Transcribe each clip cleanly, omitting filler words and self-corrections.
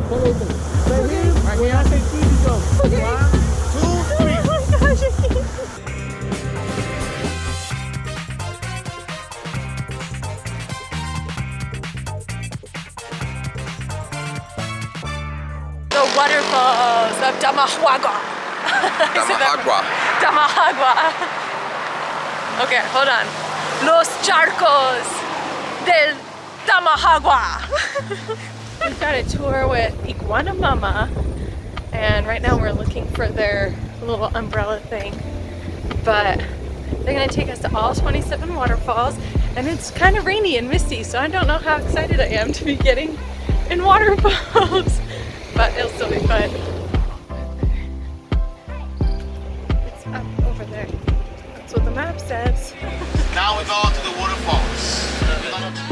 When I say two, you go. Okay. 1, 2, 3. Oh my gosh, I can't. The waterfalls of Damajagua. Damajagua. Damajagua. Okay, hold on. Los charcos del Damajagua. We've got a tour with Iguana Mama, and right now we're looking for their little umbrella thing. But they're gonna take us to all 27 waterfalls, and it's kind of rainy and misty, so I don't know how excited I am to be getting in waterfalls. But it'll still be fun. It's up over there. That's what the map says. Now we go to the waterfalls.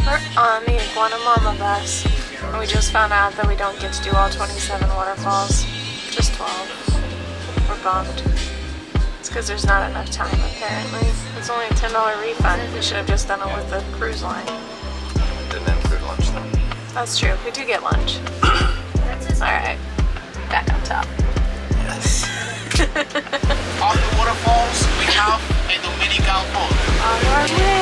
We're on the Iguana Mama bus, and we just found out that we don't get to do all 27 waterfalls, just 12. We're bummed. It's because there's not enough time, apparently. It's only a $10 refund. We should have just done it with the cruise line. Didn't include lunch though. That's true. We do get lunch. Alright, back on top. Yes. On the waterfalls, we have a Dominican Republic. On our way.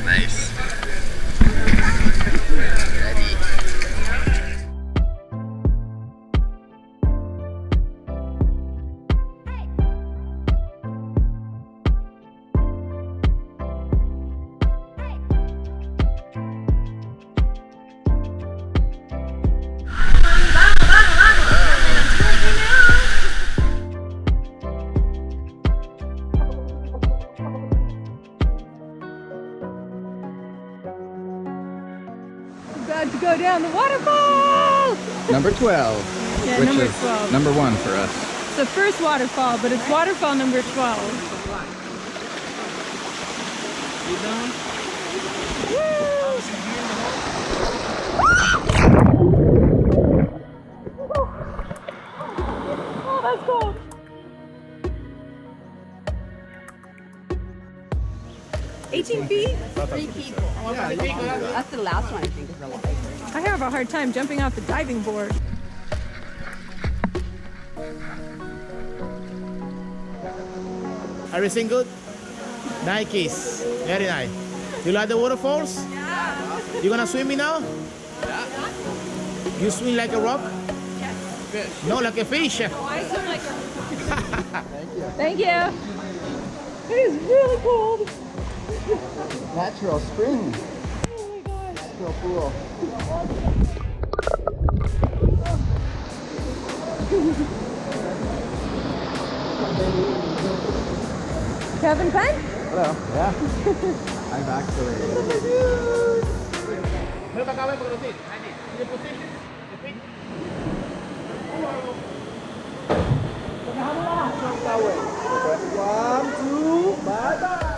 Nice. About to go down the waterfall! Number 12, Yeah, which number is 12. number 1 for us. It's the first waterfall, but it's waterfall number 12. Oh, that's cool. $18 feet? 3 people. That's the last one, I think, is the longest. I have a hard time jumping off the diving board. Everything good? Nikes. Very nice. You like the waterfalls? Yeah. You gonna swim me now? Yeah. You swim like a rock? Yes. Fish. No, like a fish. Oh, I swim like a... Thank you. It is really cold. Natural spring. Oh my gosh. Natural pool. Kevin Penn? Hello. Yeah. I'm actually. One, two, bye-bye.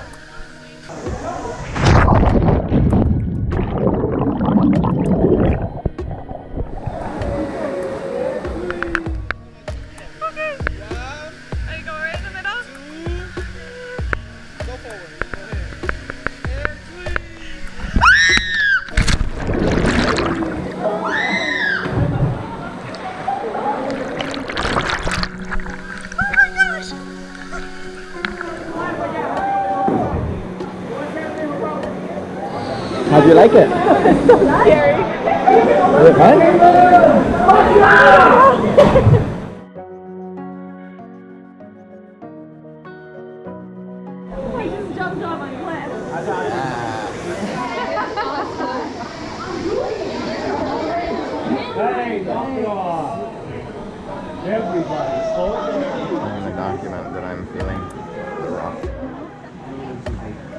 How'd you like it? It's so scary. Was it fun? I just jumped off a cliff. Hey, knock it off. Everybody, slow it down. I'm gonna document that I'm feeling rough.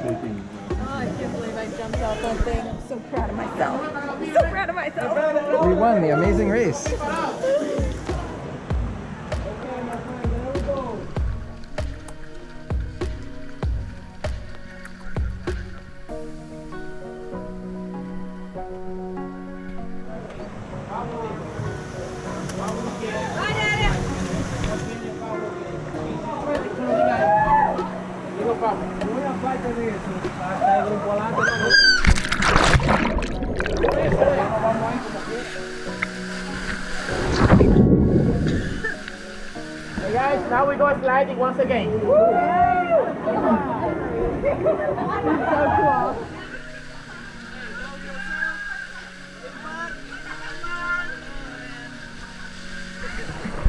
Oh, I can't believe I jumped off that thing. I'm so proud of myself. I'm so proud of myself. We won the amazing race. sliding once again. So cool.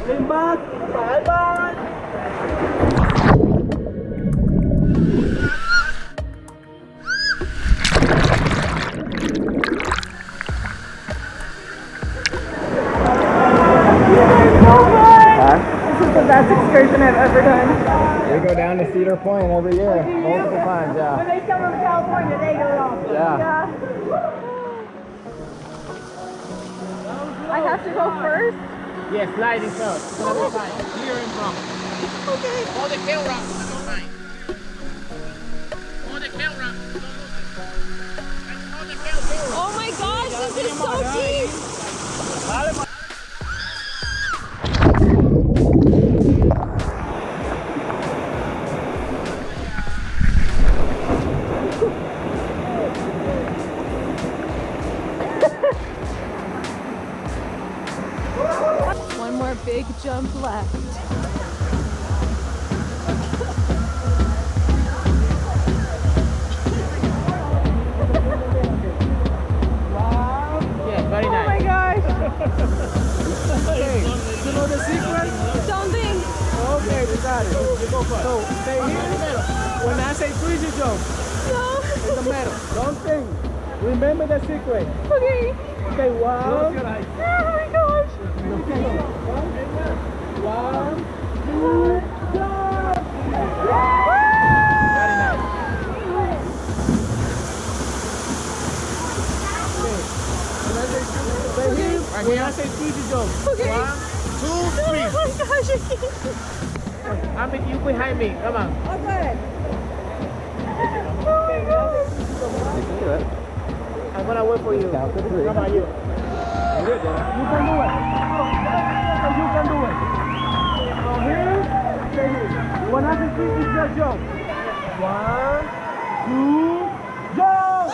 Lean back. Bye bye. This is the best excursion I've ever done. We go down to Cedar Point every year, multiple times, When yeah. they come from California, they go off. Yeah. I have to go first? Yes, sliding first. It's gonna be fine. Clear in front. Okay. Hold the camera. Don't mind. Hold the camera. Don't lose it. Hold the camera. Oh my gosh, this is so deep. One more big jump left. Yes, very Oh nice. my gosh. You know the sequence? Don't think. Okay, we got it. You go first. So, stay here. When I say freeze, you jump. No. In the middle. Don't think. Remember the sequence. Okay. Okay, one. Oh my gosh. One, two, jump! Very nice. Stay here. When I say freeze, you jump. Okay. 1, 2, Oh 3. my gosh, I can't. I'm with you behind me. Come on. Okay. You can do it. I'm gonna wait for you. Count to 3. Come on, you. You can do it. You can do it. From here, stay here. When I say freeze, you just jump. 1, 2, jump!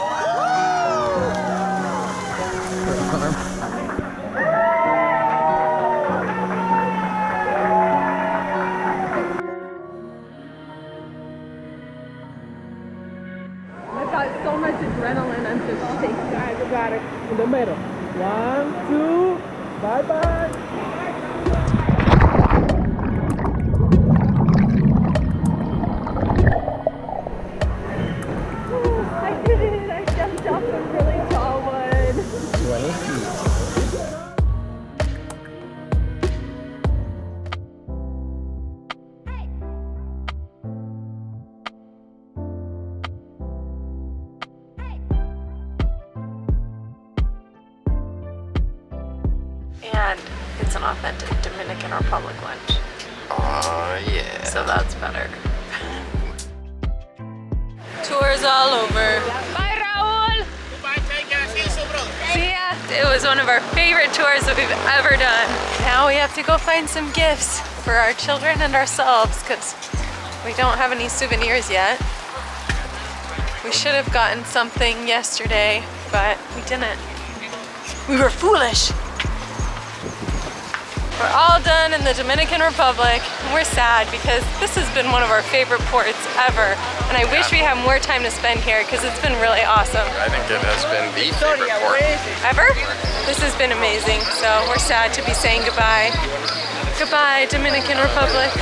I've got so much adrenaline, I'm just shaking. Guys, you got it. In the middle. 1, 2, bye-bye. I did it. I jumped off a really tall one. 20 feet. And it's an authentic Dominican Republic lunch, Yeah. so that's better. Tour's all over. Bye, Raul. Goodbye, take care. See you soon, bro. See ya. It was one of our favorite tours that we've ever done. Now we have to go find some gifts for our children and ourselves because we don't have any souvenirs yet. We should have gotten something yesterday, but we didn't. We were foolish. We're all done in the Dominican Republic, and we're sad because this has been one of our favorite ports ever. And I wish we had more time to spend here because it's been really awesome. I think it has been the favorite port. Ever? This has been amazing, so we're sad to be saying goodbye. Goodbye, Dominican Republic.